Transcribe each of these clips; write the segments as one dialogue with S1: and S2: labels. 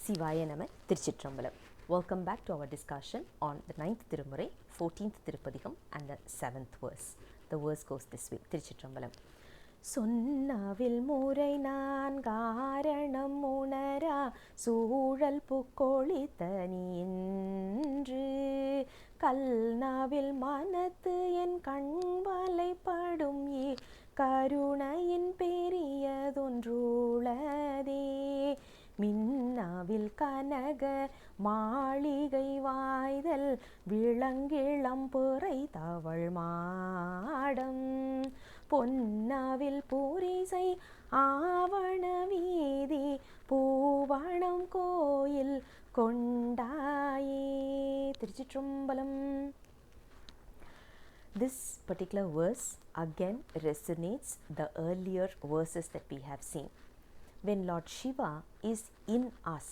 S1: Sivaya Nama Thiruchitrambalam. Welcome back to our discussion on the 9th Tirumurai, 14th Thirupathikam and the 7th verse. The verse goes this way, Thiruchitrambalam. சொன்னவில் முறை நான் காரணம் உணரா சூழல் புக்கொழித்த நீன்று கல்நாவில் மனத்து என் கண்வலைப்படும் கருணையின் பெரியதொன்றுளதே மின்னாவில் கனக மாளிகை வாய்தல் விளங்கிளம் புரை தவழ் மாடம் பொன்னாவில் பூரிசை ஆவண வீதி பூவணம் கோயில் கொண்டாயே. திருச்சிற்றம்பலம். This particular verse again resonates the earlier verses that we have seen. When Lord Shiva is in us,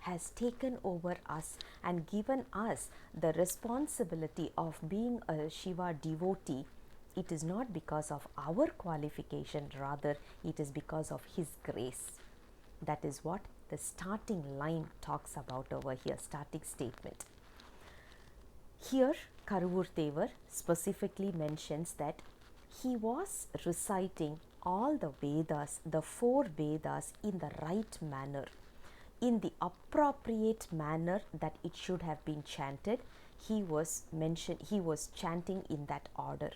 S1: has taken over us and given us the responsibility of being a Shiva devotee, it is not because of our qualification, rather it is because of His grace. That is what the starting line talks about over here, starting statement. Here Karuvoor Thevar specifically mentions that he was reciting all the Vedas, the 4 Vedas, in the right manner, in the appropriate manner that it should have been chanted. He was chanting in that order.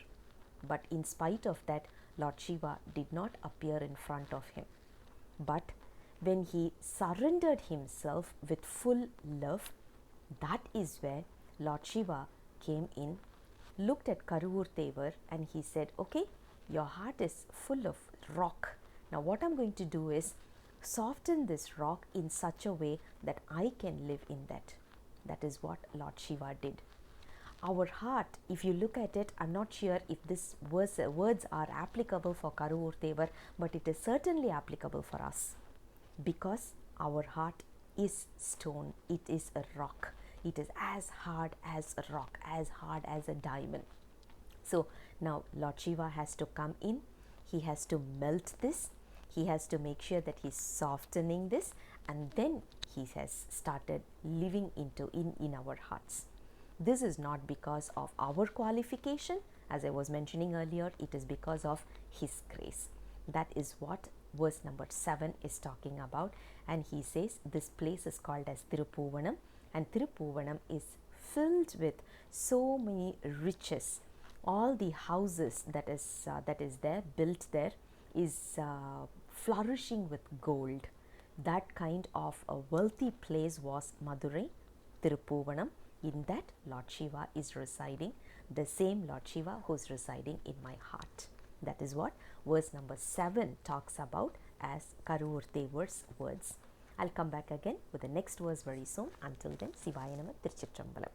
S1: But in spite of that, Lord Shiva did not appear in front of him. But when he surrendered himself with full love, that is where Lord Shiva came in, looked at Karuvoor Thevar and he said, okay, your heart is full of rock. Now what I'm going to do is soften this rock in such a way that I can live in that. That is what Lord Shiva did. Our heart, if you look at it, I'm not sure if this words are applicable for Karuvoor Thevar, but it is certainly applicable for us, because our heart is stone, it is a rock, it is as hard as a rock, as hard as a diamond. So now Lord Shiva has to come in, he has to melt this, he has to make sure that he's softening this, and then he has started living in our hearts. This is not because of our qualification, as I was mentioning earlier, it is because of His grace. That is what verse number 7 is talking about, and he says this place is called as Thirupoovanam, and Thirupoovanam is filled with so many riches. All the houses that is there, built there, is flourishing with gold. That kind of a wealthy place was Madurai, Thirupoovanam. In that, Lord Shiva is residing, the same Lord Shiva who is residing in my heart. That is what verse number 7 talks about as Karuvoor Thevar's words. I'll come back again with the next verse very soon. Until then, Sivaya Nama Thiruchitrambalam.